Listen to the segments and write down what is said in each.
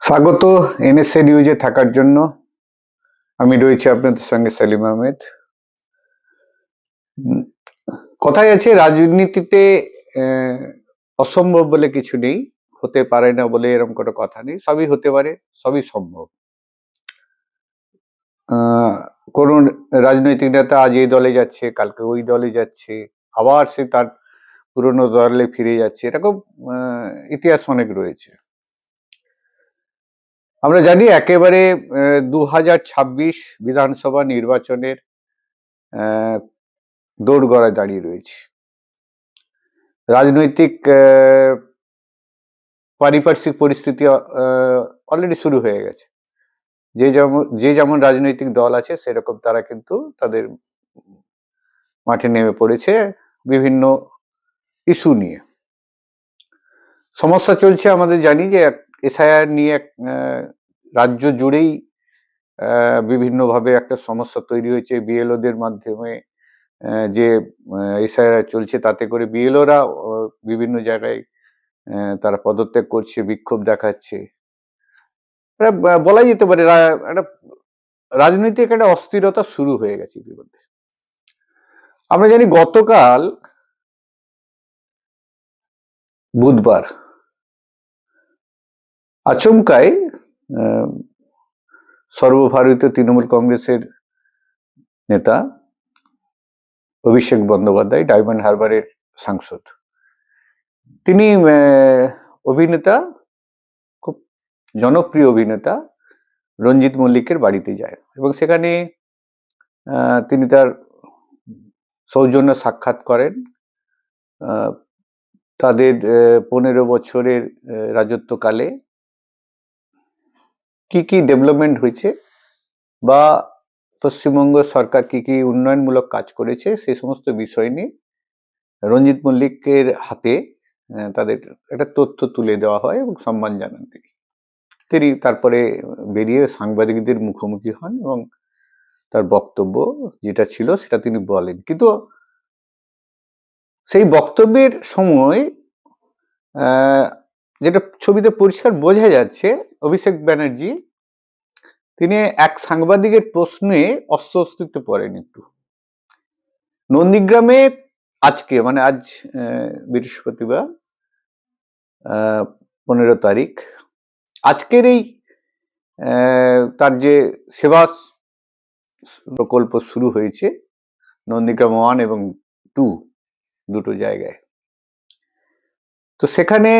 স্বাগত এনএসএ নিউজে থাকার জন্য। আমি রয়েছি আপনাদের সঙ্গে সেলিম আহমেদ। কথায় আছে রাজনীতিতে অসম্ভব বলে কিছু নেই, হতে পারে না বলে এরকম কোনো কথা নেই, সবই হতে পারে, সবই সম্ভব। কোন রাজনৈতিক নেতা আজ এই দলে যাচ্ছে, কালকে ওই দলে যাচ্ছে, আবার সে তার পুরনো দলে ফিরে যাচ্ছে, এরকম ইতিহাস অনেক রয়েছে। আমরা জানি একেবারে 2026 বিধানসভা নির্বাচনের দোরগোড়ায় দাঁড়িয়ে রয়েছে। রাজনৈতিক পারিপার্শ্বিক পরিস্থিতি অলরেডি শুরু হয়ে গেছে। যে যেমন রাজনৈতিক দল আছে সেরকম তারা কিন্তু তাদের মাঠে নেমে পড়েছে বিভিন্ন ইস্যু নিয়ে। সমস্যা চলছে, আমাদের জানি যে এসআইআর নিয়ে রাজ্য জুড়েই বিভিন্নভাবে একটা সমস্যা তৈরি হয়েছে। বিএলওদের মাধ্যমে যে এসআইআর চলছে তাতে করে বিএলওরা বিভিন্ন জায়গায় তারা পদত্যাগ করছে, বিক্ষোভ দেখাচ্ছে। বলাই যেতে পারে একটা রাজনৈতিক একটা অস্থিরতা শুরু হয়ে গেছে ইতিমধ্যে। আমরা জানি গতকাল বুধবার আচমকাই সর্বভারতীয় তৃণমূল কংগ্রেসের নেতা অভিষেক বন্দ্যোপাধ্যায়, ডায়মন্ড হারবারের সাংসদ, তিনি অভিনেতা, খুব জনপ্রিয় অভিনেতা রঞ্জিত মল্লিকের বাড়িতে যায় এবং সেখানে তিনি তার সৌজন্য সাক্ষাৎ করেন। তাদের 15 বছরের রাজত্বকালে কি কি ডেভেলপমেন্ট হয়েছে বা পশ্চিমবঙ্গ সরকার কি কি উন্নয়নমূলক কাজ করেছে সেই সমস্ত বিষয় নিয়ে রঞ্জিত মল্লিকের হাতে তাদের একটা তথ্য তুলে দেওয়া হয় এবং সম্মান জানান তিনি তারপরে বেরিয়ে সাংবাদিকদের মুখোমুখি হন এবং তার বক্তব্য যেটা ছিল সেটা তিনি বলেন। কিন্তু সেই বক্তব্যের সময় যেটা ছবিতে পরিষ্কার বোঝা যাচ্ছে, অভিষেক ব্যানার্জি তিনি এক সাংবাদিকের প্রশ্নে অস্বস্তিতে পড়েন একটু। নন্দীগ্রামে আজকে মানে আজ বৃহস্পতিবার 15 তারিখ, আজকের এই তার যে সেবা প্রকল্প শুরু হয়েছে নন্দীগ্রাম 1 এবং 2 দুটো জায়গায়। তো সেখানে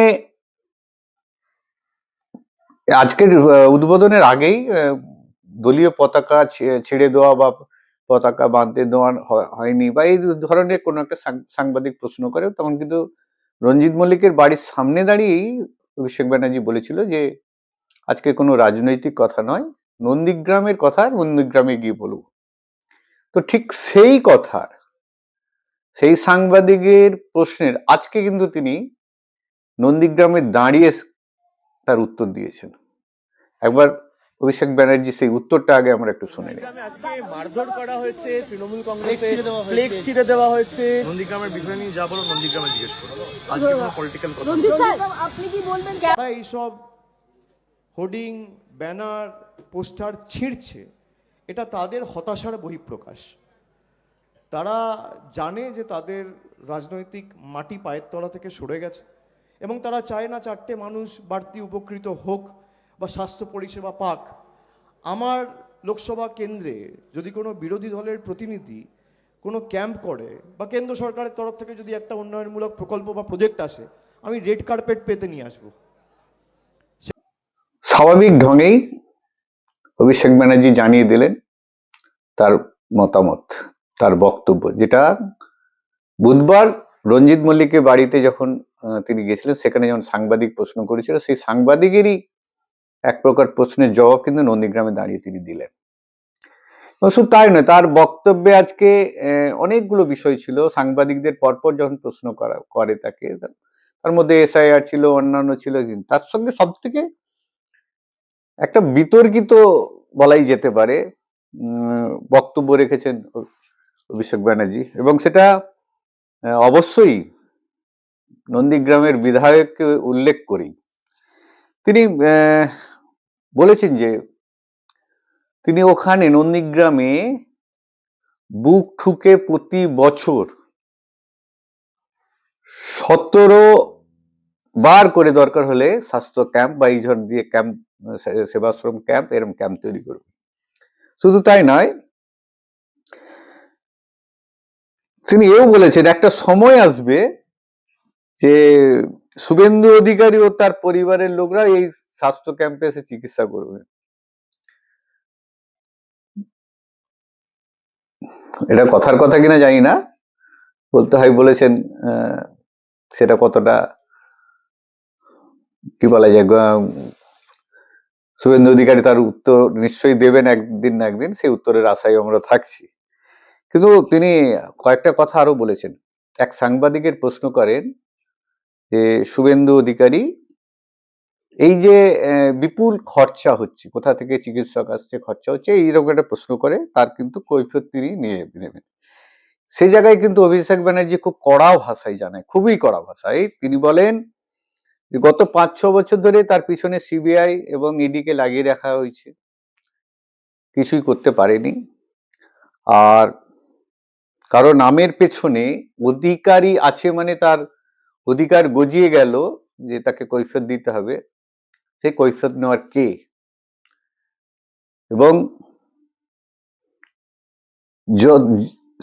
আজকের উদ্বোধনের আগেই দলীয় পতাকা ছেড়ে দেওয়া বা পতাকা বাঁধতে দেওয়া হয়নি বা এই ধরনের কোনো একটা সাংবাদিক প্রশ্ন করে, তখন কিন্তু রঞ্জিত মল্লিকের বাড়ির সামনে দাঁড়িয়েই অভিষেক ব্যানার্জি বলেছিল যে আজকে কোনো রাজনৈতিক কথা নয়, নন্দীগ্রামের কথা নন্দীগ্রামে গিয়ে বলবো। তো ঠিক সেই কথার, সেই সাংবাদিকের প্রশ্নের আজকে কিন্তু তিনি নন্দীগ্রামে দাঁড়িয়ে তার উত্তর দিয়েছেন। একবার অভিষেক ব্যানার্জি সেই উত্তরটা আগে আমরা একটু শুনে নিই। আজকে মারধর করা হয়েছে, তৃণমূল কংগ্রেসে ফ্লেক্স ছিঁড়ে দেওয়া হয়েছে। নন্দীগ্রামের বিষয় নিয়ে যা বলো নন্দীগ্রামে জিজ্ঞেস করো, আজকে কোনো পলিটিক্যাল কথা আপনি কি বলবেন? তারা এইসব হোর্ডিং, ব্যানার, পোস্টার ছিঁড়ছে, এটা তাদের হতাশার বহিঃপ্রকাশ। তারা জানে যে তাদের রাজনৈতিক মাটি পায়ের তলা থেকে সরে গেছে এবং তারা চায় না চারটে মানুষ বাড়তি উপকৃত হোক বা স্বাস্থ্য পরিষেবা পাক। আমার লোকসভা কেন্দ্রে যদি কোনো বিরোধী দলের প্রতিনিধি কোনো ক্যাম্প করে বা কেন্দ্র সরকারের তরফ থেকে যদি একটা উন্নয়নমূলক প্রকল্প বা প্রজেক্ট আসে, আমি রেড কার্পেট পেতে নিয়ে আসবো। স্বাভাবিক ঢঙেই অভিষেক ব্যানার্জি জানিয়ে দিলেন তার মতামত, তার বক্তব্য, যেটা বুধবার রঞ্জিত মল্লিকের বাড়িতে যখন তিনি গেছিলেন, সেখানে যখন সাংবাদিক প্রশ্ন করেছিল, সেই সাংবাদিকেরই এক প্রকার প্রশ্নের জবাব কিন্তু নন্দীগ্রামে দাঁড়িয়ে তিনি দিলেন। শুধু তাই নয়, তার বক্তব্যে আজকে অনেকগুলো বিষয় ছিল। সাংবাদিকদের পরপর যখন প্রশ্ন করে তাকে, তার মধ্যে এসআইআর ছিল, অন্যান্য ছিল, তার সঙ্গে সব থেকে একটা বিতর্কিত বলাই যেতে পারে বক্তব্য রেখেছেন অভিষেক ব্যানার্জি, এবং সেটা অবশ্যই নন্দীগ্রামের বিধায়ককে উল্লেখ করেই তিনি বলেছেন যে তিনি ওখানে নন্দীগ্রামে বুক ঠুকে প্রতি বছর 17 বার করে দরকার হলে স্বাস্থ্য ক্যাম্প বা ইঝর দিয়ে ক্যাম্প, সেবাশ্রম ক্যাম্প, এরকম ক্যাম্প তৈরি করবে। শুধু তাই নয়, তিনি এও বলেছেন একটা সময় আসবে যে শুভেন্দু অধিকারী ও তার পরিবারের লোকরা এই স্বাস্থ্য ক্যাম্পে এসে চিকিৎসা করবে। এটা কথার কথা কিনা জানি না, বলতে হয় বলেছেন। সেটা কতটা কি বলা যায়, শুভেন্দু অধিকারী তার উত্তর নিশ্চয়ই দেবেন একদিন না একদিন, সেই উত্তরের আশায় আমরা থাকছি। কিন্তু তিনি কয়েকটা কথা আরো বলেছেন। এক সাংবাদিকের প্রশ্ন করেন যে শুভেন্দু অধিকারী, এই যে বিপুল খরচা হচ্ছে, কোথা থেকে চিকিৎসক আসছে, খরচা হচ্ছে, এইরকম একটা প্রশ্ন করে, তার কিন্তু কৈফিয়ত তিনি নিয়ে নেবেন। সেই জায়গায় কিন্তু অভিষেক ব্যানার্জি খুব কড়া ভাষায় জানায়, খুবই কড়া ভাষায় তিনি বলেন যে গত 5-6 বছর ধরে তার পিছনে সিবিআই এবং ইডিকে লাগিয়ে রাখা হয়েছে, কিছুই করতে পারেনি। আর কারো নামের পেছনে অধিকারী আছে মানে তার অধিকার গজিয়ে গেল যে তাকে কৈফিয়ত দিতে হবে, সে কৈফিয়ত নেওয়ার কে? এবং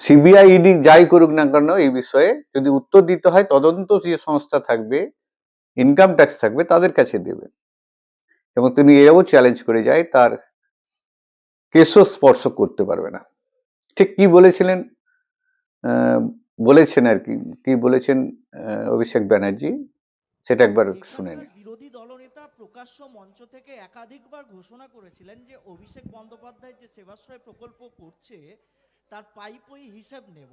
সিবিআই ইডি যাই করুক না কেন এই বিষয়ে যদি উত্তর দিতে হয়, তদন্ত যে সংস্থা থাকবে, ইনকাম ট্যাক্স থাকবে, তাদের কাছে দেবে। এবং তিনি এও চ্যালেঞ্জ করে যায় তার কেসও স্পর্শ করতে পারবে না। ঠিক কি বলেছিলেন, বলেছেন আর কি বলেছেন অভিষেক ব্যানার্জি, সেটা একবার শুনে নিন। বিরোধী দলনেতা প্রকাশ্য মঞ্চ থেকে একাধিকবার ঘোষণা করেছিলেন যে অভিষেক বন্দ্যোপাধ্যায় যে সেবাশ্রয় প্রকল্প করছে তার পাইপই হিসেব নেব,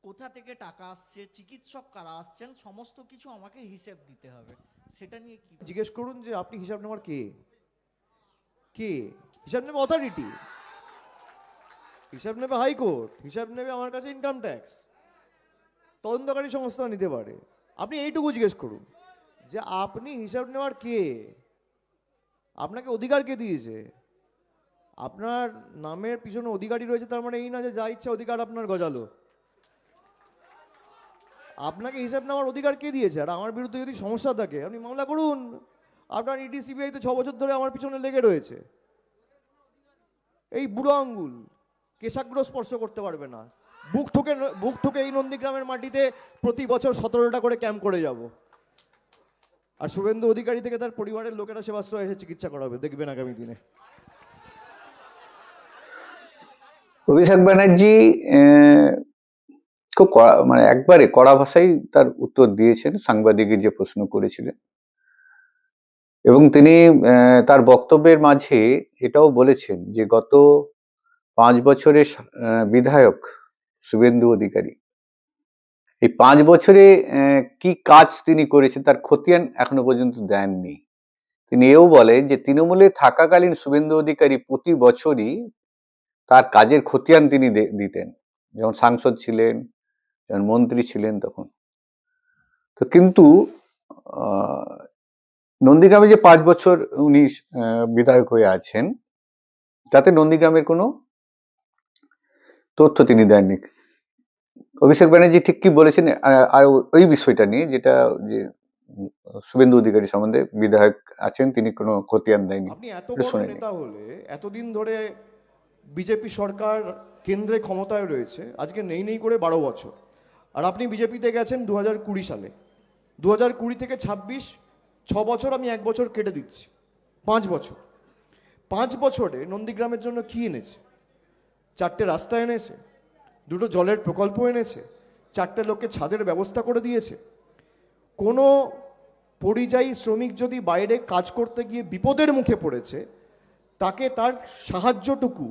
কোথা থেকে টাকা আসছে, চিকিৎসক কারা আসছেন, সমস্ত কিছু আমাকে হিসেব দিতে হবে। সেটা নিয়ে কি জিজ্ঞেস করুন যে আপনি হিসাব নেওয়ার কে? কে হিসাব নেবে? অথরিটি হিসাব নেবে, হাইকোর্ট হিসাব নেবে, আমার কাছে ইনকাম ট্যাক্স, তদন্তকারী সংস্থা নিতে পারে। আপনি এইটুকু জিজ্ঞেস করুন যে আপনি হিসাব নেওয়ার কে, আপনাকে অধিকার কে দিয়েছে? আপনার নামের পিছনে অধিকারী রয়েছে, তার মানে এই না যে যা ইচ্ছা অধিকার আপনার গজালো। আপনাকে হিসাব নেওয়ার অধিকার কে দিয়েছে? আর আমার বিরুদ্ধে যদি সমস্যা থাকে আপনি মামলা করুন। আপনার ইডি সিবিআই তো 6 বছর ধরে আমার পিছনে লেগে রয়েছে। এই বুড়ো আঙ্গুল কেশাগ্র স্পর্শ করতে পারবে না। বুক ঠুকে এই নন্দীগ্রামের মাটিতে প্রতি বছর 17টা করে ক্যাম্প করে যাব। আর শুভেন্দু অধিকারী থেকে তার পরিবারের লোকেরা সেবাশ্রয় এসে চিকিৎসা করাবে, দেখবেন আগামী দিনে। অভিষেক ব্যানার্জি খুব মানে একবারে কড়া ভাষায় তার উত্তর দিয়েছেন সাংবাদিকের যে প্রশ্ন করেছিলেন। এবং তিনি তার বক্তব্যের মাঝে এটাও বলেছেন যে গত 5 বছরের বিধায়ক শুভেন্দু অধিকারী, এই 5 বছরে কি কাজ তিনি করেছেন তার খতিয়ান এখনো পর্যন্ত দেননি। তিনি এও বলেন যে তৃণমূলে থাকাকালীন শুভেন্দু অধিকারী প্রতি বছরই তার কাজের খতিয়ান তিনি দিতেন, যখন সাংসদ ছিলেন, যখন মন্ত্রী ছিলেন তখন। তো কিন্তু নন্দীগ্রামে যে 5 বছর উনি বিধায়ক হয়ে আছেন, তাতে নন্দীগ্রামের কোনো তথ্য তিনি দেননি। অভিষেক ব্যানার্জি ঠিক কি বলেছেন আর ওই বিষয়টা নিয়ে, যেটা যে শুভেন্দু অধিকারী সম্বন্ধে বিধায়ক আছেন তিনি কোনো খতিয়ান দেয়নি। আপনি এত বড় নেতা হলে, এতদিন ধরে বিজেপি সরকার কেন্দ্রে ক্ষমতায় রয়েছে, আজকে নেই করে 12 বছর, আর আপনি বিজেপিতে গেছেন 2020 সালে। 2020 থেকে 26, 6 বছর, আমি 1 বছর কেটে দিচ্ছি, 5 বছর। 5 বছরে নন্দীগ্রামের জন্য কি এনেছে? 4টে রাস্তা এনেছে, 2টো জলের প্রকল্প এনেছে, 4টে লোককে ছাদের ব্যবস্থা করে দিয়েছে। কোনো পরিযায়ী শ্রমিক যদি বাইরে কাজ করতে গিয়ে বিপদের মুখে পড়েছে, তাকে তার সাহায্যটুকু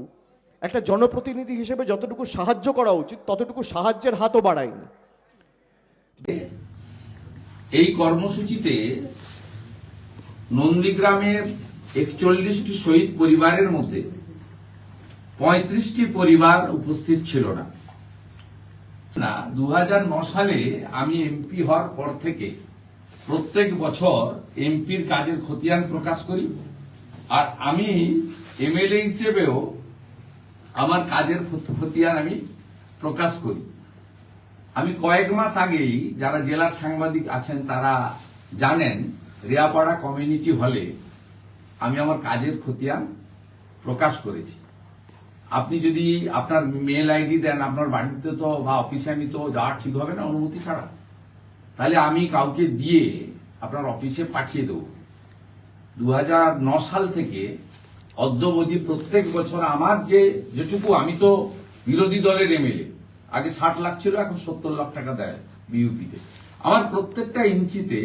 একটা জনপ্রতিনিধি হিসেবে যতটুকু সাহায্য করা উচিত ততটুকু সাহায্যের হাতও বাড়ায়নি। এই কর্মসূচিতে নন্দীগ্রামের 41টি শহীদ পরিবারের মধ্যে 35টি পরিবার উপস্থিত ছিল না। 2009 সালে আমি এমপি হওয়ার পর থেকে প্রত্যেক বছর এমপির কাজের খতিয়ান প্রকাশ করি। আর আমি এমএলএ হিসেবেও আমার কাজের খতিয়ান আমি প্রকাশ করি। আমি কয়েক মাস আগেই, যারা জেলার সাংবাদিক আছেন তারা জানেন, রেয়াপাড়া কমিউনিটি হলে আমি আমার কাজের খতিয়ান প্রকাশ করেছি। আপনি যদি আপনার মেল আইডি দেন, আপনার বাড়িতে তো বা অফিসে আমি তো যাওয়া ঠিক হবে না অনুমতি ছাড়া, তাহলে আমি কাউকে দিয়ে আপনার অফিসে পাঠিয়ে দেব। 2009 সাল থেকে অদ্যবধি প্রত্যেক বছর আমার যেটুকু, আমি তো বিরোধী দলের এমএলএ, আগে 60 লাখ ছিল, এখন 70 লাখ টাকা দেয় বিইউপিতে। আমার প্রত্যেকটা ইঞ্চিতে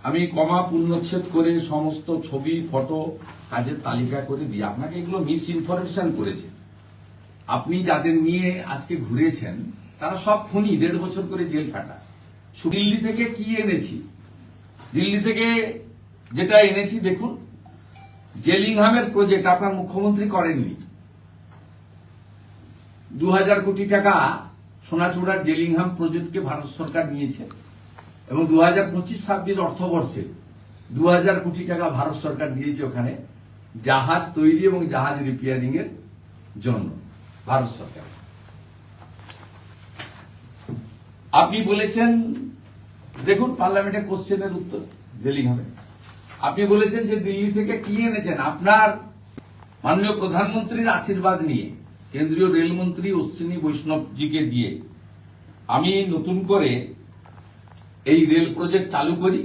আমি কমা পূর্ণচ্ছেদ করে সমস্ত ছবি, ফটো, কাজের তালিকা করে দিই। আপনাকে এগুলো মিস ইনফরমেশন করেছে। আপনি যাদের নিয়ে আজকে ঘুরেছেন তারা সব খুনি, 1.5 বছর করে জেল কাটা। দিল্লি থেকে কি এনেছি, দিল্লি থেকে যেটা এনেছি দেখুন, জেলিংহামের প্রজেক্ট আপনার মুখ্যমন্ত্রী করেননি। 2000 কোটি টাকা সোনাচূড়ার জেলিংহাম প্রজেক্টকে ভারত সরকার নিয়েছে এবং 2025-26 অর্থবর্ষে 2000 কোটি টাকা ভারত সরকার দিয়েছে ওখানে জাহাজ তৈরি এবং জাহাজ রিপেয়ারিং এর জন্য ভারত সরকার। আপনি বলেছেন, দেখুন পার্লামেন্টে কোশ্চেনের উত্তর জেলিংহামে, আপনি বলেছেন যে দিল্লি থেকে কি এনেছেন। আপনার মাননীয় প্রধানমন্ত্রীর আশীর্বাদ নিয়ে কেন্দ্রীয় রেলমন্ত্রী অশ্বিনী বৈষ্ণবজিকে দিয়ে আমি নতুন করে এই রেল প্রজেক্ট চালু করি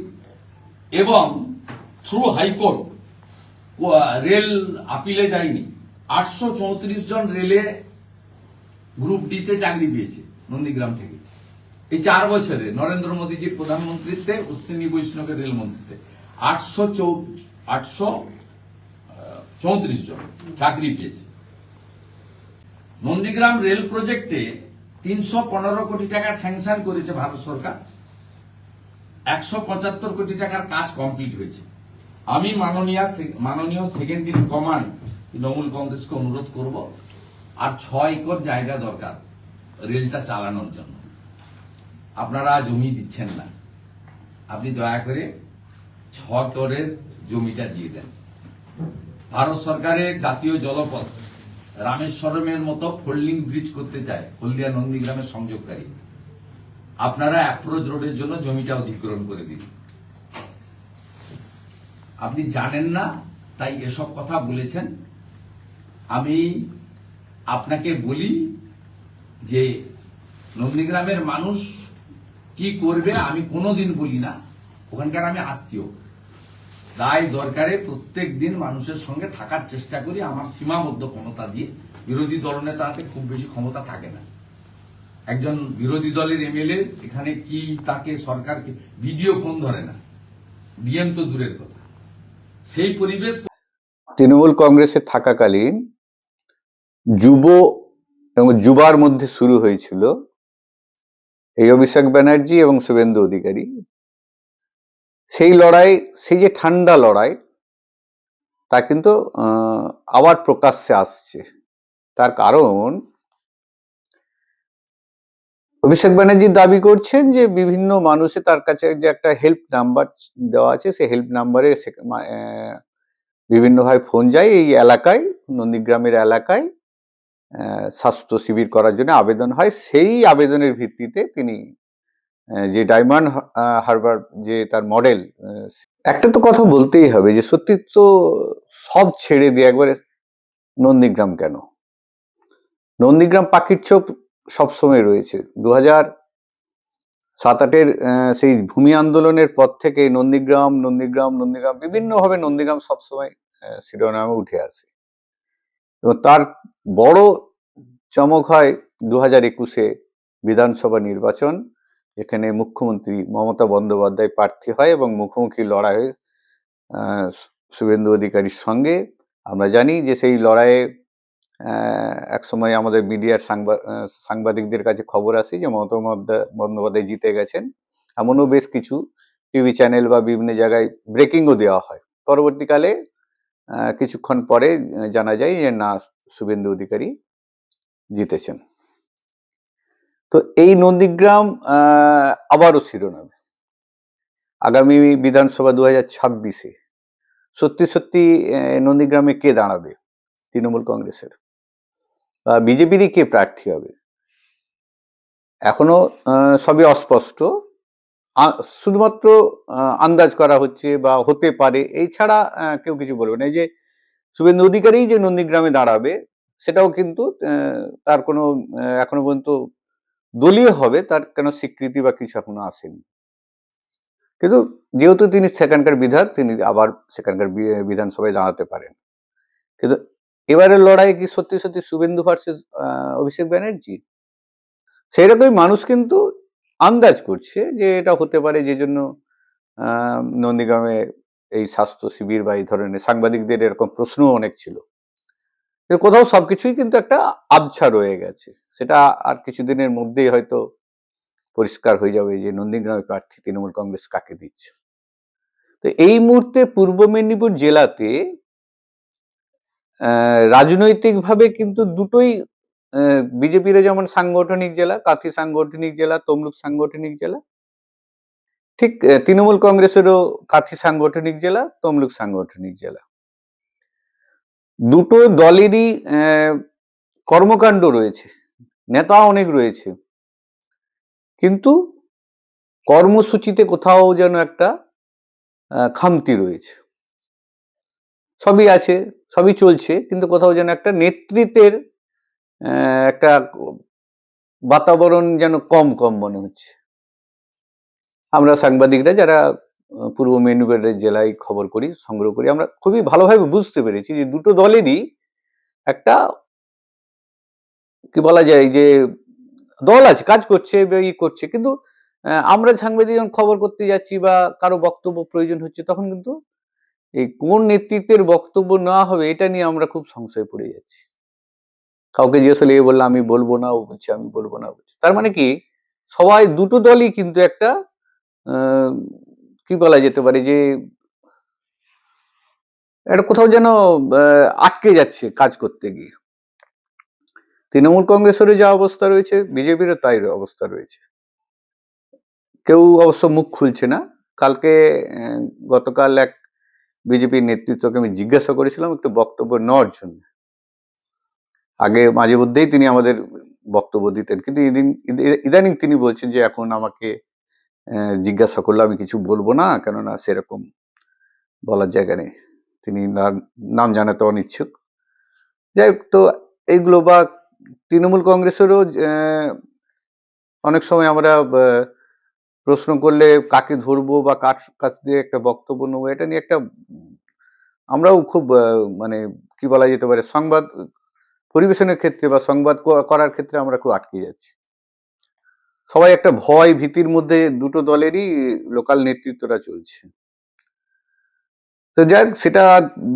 এবং থ্রু হাইকোর্ট রেল আপিলে যায়নি। 834 জন রেলে গ্রুপ ডিতে চাকরি পেয়েছে নন্দীগ্রাম থেকে এই 4 বছরে নরেন্দ্র মোদীজির প্রধানমন্ত্রীত্বে, অশ্বিনী বৈষ্ণবের রেলমন্ত্রীত্বে 834 জন চাকরি পেয়েছে। নন্দীগ্রাম রেল প্রজেক্টে 315 কোটি টাকা স্যাংশন করেছে ভারত সরকার, 175 কোটি টাকার কাজ কমপ্লিট হয়েছে। আমি মাননীয় সেকেন্ড ইন কমান্ড তৃণমূল কংগ্রেসকে অনুরোধ করব, আর 6 একর জায়গা দরকার রেলটা চালানোর জন্য। আপনারা জমি দিচ্ছেন না, আপনি দয়া করে 6 একরের জমিটা দিয়ে দেন। ভারত সরকারের জাতীয় জলপথ রামেশ্বরমের মতো ফোল্ডিং ব্রিজ করতে চায় হলদিয়া নন্দীগ্রামের সংযোগকারী। আপনারা অ্যাপ্রোচ রোডের জন্য জমিটা অধিগ্রহণ করে দিন। আপনি জানেন না তাই এসব কথা বলেছেন। আমি আপনাকে বলি যে নন্দীগ্রামের মানুষ কি করবে আমি কোনোদিন বলি না, ওখানকার আমি আত্মীয়, তাই দরকারে প্রত্যেক দিন মানুষের সঙ্গে থাকার চেষ্টা করি আমার সীমাবদ্ধ ক্ষমতা দিয়ে। বিরোধী দলনেতাতে খুব বেশি ক্ষমতা থাকে না। একজন বিরোধী দলের এমএলএ এখানে কি তাকে সরকারকে ভিডিও ফোন ধরে না, ডিএম তো দূরের কথা। সেই পরিবেশ তৃণমূল কংগ্রেসে থাকাকালীন যুব এবং যুবার মধ্যে শুরু হয়েছিল এই অভিষেক ব্যানার্জি এবং শুভেন্দু অধিকারী। সেই লড়াই, সেই যে ঠান্ডা লড়াই, তা কিন্তু আবার প্রকাশ্যে আসছে। তার কারণ অভিষেক ব্যানার্জি দাবি করছেন যে বিভিন্ন মানুষে তার কাছে যে একটা হেল্প নাম্বার দেওয়া আছে, সেই হেল্প নাম্বারে বিভিন্নভাবে ফোন যায়। এই এলাকায়, নন্দীগ্রামের এলাকায় স্বাস্থ্য শিবির করার জন্য আবেদন হয়। সেই আবেদনের ভিত্তিতে তিনি যে ডায়মন্ড হারবার যে তার মডেল, একটা তো কথা বলতেই হবে যে সত্যি তো সব ছেড়ে দিয়ে একবারে নন্দীগ্রাম কেন? নন্দীগ্রাম পাখির চোখ সবসময় রয়েছে। 2007-08-এর সেই ভূমি আন্দোলনের পর থেকে নন্দীগ্রাম বিভিন্নভাবে নন্দীগ্রাম সবসময় শিরোনামে উঠে আসে। এবং তার বড় চমক হয় 2021-এ বিধানসভা নির্বাচন, যেখানে মুখ্যমন্ত্রী মমতা বন্দ্যোপাধ্যায় প্রার্থী হয় এবং মুখোমুখি লড়াই হয় শুভেন্দু অধিকারীর সঙ্গে। আমরা জানি যে সেই লড়াইয়ে একসময় আমাদের মিডিয়ার সাংবাদিকদের কাছে খবর আসে যে মমতা বন্দ্যোপাধ্যায় জিতে গেছেন। এমনও বেশ কিছু টিভি চ্যানেল বা বিভিন্ন জায়গায় ব্রেকিংও দেওয়া হয়। পরবর্তীকালে কিছুক্ষণ পরে জানা যায় যে না, শুভেন্দু অধিকারী জিতেছেন। তো এই নন্দীগ্রাম আবারও শিরোনামে। আগামী বিধানসভা 2026-এ সত্যি সত্যি নন্দীগ্রামে কে দাঁড়াবে তৃণমূল কংগ্রেসের, বা বিজেপিরই কে প্রার্থী হবে, এখনো সবই অস্পষ্ট। শুধুমাত্র আন্দাজ করা হচ্ছে বা হতে পারে, এই ছাড়া কেউ কিছু বলবে না। এই যে শুভেন্দু অধিকারী যে নন্দীগ্রামে দাঁড়াবে, সেটাও কিন্তু তার কোনো এখনো পর্যন্ত দলীয় হবে তার কোনো স্বীকৃতি বা কিছু এখনো আসেনি। কিন্তু যেহেতু তিনি সেখানকার বিধায়ক, তিনি আবার সেখানকার বিধানসভায় দাঁড়াতে পারেন। কিন্তু এবারের লড়াই কি সত্যি সত্যি শুভেন্দু ভার্সেস অভিষেক ব্যানার্জি? সেই রকমই মানুষ কিন্তু আন্দাজ করছে যে এটা হতে পারে, যে জন্য নন্দীগ্রামে এই স্বাস্থ্য শিবির বা এই ধরনের সাংবাদিকদের এরকম প্রশ্নও অনেক ছিল। কোথাও সবকিছুই কিন্তু একটা আবছা রয়ে গেছে। সেটা আর কিছুদিনের মধ্যেই হয়তো পরিষ্কার হয়ে যাবে যে নন্দীগ্রামের প্রার্থী তৃণমূল কংগ্রেস কাকে দিচ্ছে। তো এই মুহূর্তে পূর্ব মেদিনীপুর জেলাতে রাজনৈতিকভাবে কিন্তু দুটোই, বিজেপির যেমন সাংগঠনিক জেলা, কাঁথি সাংগঠনিক জেলা, তমলুক সাংগঠনিক জেলা, ঠিক তৃণমূল কংগ্রেসেরও কাঁথি সাংগঠনিক জেলা, তমলুক সাংগঠনিক জেলা। দুটো দলেরই কর্মকাণ্ড রয়েছে, নেতা অনেক রয়েছে, কিন্তু কর্মসূচিতে কোথাও যেন একটা খামতি রয়েছে। সবই আছে, সবই চলছে, কিন্তু কোথাও যেন একটা নেতৃত্বের একটা বাতাবরণ যেন কম কম মনে হচ্ছে। আমরা সাংবাদিকরা যারা পূর্ব মেদিনীপুর জেলায় খবর করি, সংগ্রহ করি, আমরা খুবই ভালোভাবে বুঝতে পেরেছি যে দুটো দলেরই একটা, কি বলা যায়, যে দল আছে, কাজ করছে, করছে, কিন্তু আমরা সাংবাদিক যখন খবর করতে যাচ্ছি বা কারো বক্তব্য প্রয়োজন হচ্ছে, তখন কিন্তু এই কোন নেতৃত্বের বক্তব্য নেওয়া হবে এটা নিয়ে আমরা খুব সংশয়ে পড়ে যাচ্ছি। কাউকে জিজ্ঞেস করলে এ বললো আমি বলবো না, ও বলছে আমি বলবো না। তার মানে কি, সবাই দুটো দলই কিন্তু একটা কি বলা যেতে পারে যে এটা কোথাও যেন আটকে যাচ্ছে কাজ করতে গিয়ে। তৃণমূল কংগ্রেসেরও যা অবস্থা রয়েছে, বিজেপিরও তাই অবস্থা রয়েছে। কেউ অবশ্য মুখ খুলছে না। কালকে গতকাল এক বিজেপির নেতৃত্বকে আমি জিজ্ঞাসা করেছিলাম একটু বক্তব্য নেওয়ার জন্য। আগে মাঝে মধ্যেই তিনি আমাদের বক্তব্য দিতেন, কিন্তু ইদানিং তিনি বলছেন যে এখন আমাকে জিজ্ঞাসা করলে আমি কিছু বলবো না, কেননা সেরকম বলার জায়গা নেই। তিনি নাম জানাতে অনিচ্ছুক। যাই হোক, তো এইগুলো বা তৃণমূল কংগ্রেসেরও অনেক সময় আমরা প্রশ্ন করলে কাকে ধরবো বা কার কাছ দিয়ে একটা বক্তব্য নেবো, এটা নিয়ে একটা আমরাও খুব মানে কি বলা যেতে পারে, সংবাদ পরিবেশনের ক্ষেত্রে বা সংবাদ করার ক্ষেত্রে আমরা খুব আটকে যাচ্ছি। সবাই একটা ভয় ভীতির মধ্যে দুটো দলেরই লোকাল নেতৃত্বরা চলছে। তো যাক, সেটা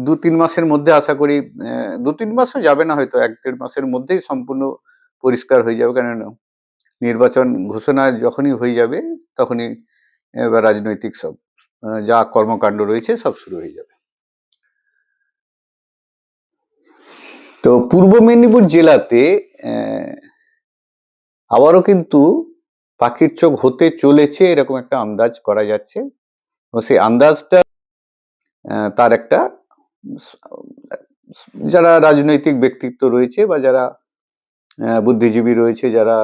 2-3 মাসের মধ্যে আশা করি, 2-3 মাসও যাবে না, হয়তো 1-1.5 মাসের মধ্যেই সম্পূর্ণ পরিষ্কার হয়ে যাবে। কেননা নির্বাচন ঘোষণা যখনই হয়ে যাবে, তখনই এবার রাজনৈতিক সব যা কর্মকাণ্ড রয়েছে সব শুরু হয়ে যাবে। তো পূর্ব মেদিনীপুর জেলাতে আবারও কিন্তু পাখির চোখ হতে চলেছে, এরকম একটা আন্দাজ করা যাচ্ছে। এবং সেই আন্দাজটা তার একটা, যারা রাজনৈতিক ব্যক্তিত্ব রয়েছে বা যারা বুদ্ধিজীবী রয়েছে, যারা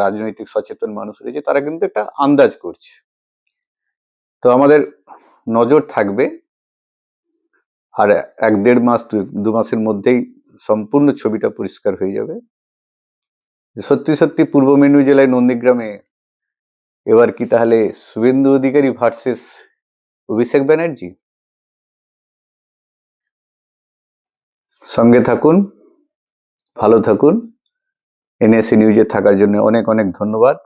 রাজনৈতিক সচেতন মানুষ রয়েছে, তারা কিন্তু একটা আন্দাজ করছে। তো আমাদের নজর থাকবে, আর 1-1.5 মাস 2 মাসের মধ্যেই সম্পূর্ণ ছবিটা পরিষ্কার হয়ে যাবে। সত্যি সত্যি পূর্ব মেদিনীপুর জেলায় নন্দীগ্রামে এবার কি তাহলে শুভেন্দু অধিকারী ভার্সেস অভিষেক ব্যানার্জি? সঙ্গে থাকুন, ভালো থাকুন। NSE নিউজে থাকার জন্য অনেক অনেক ধন্যবাদ।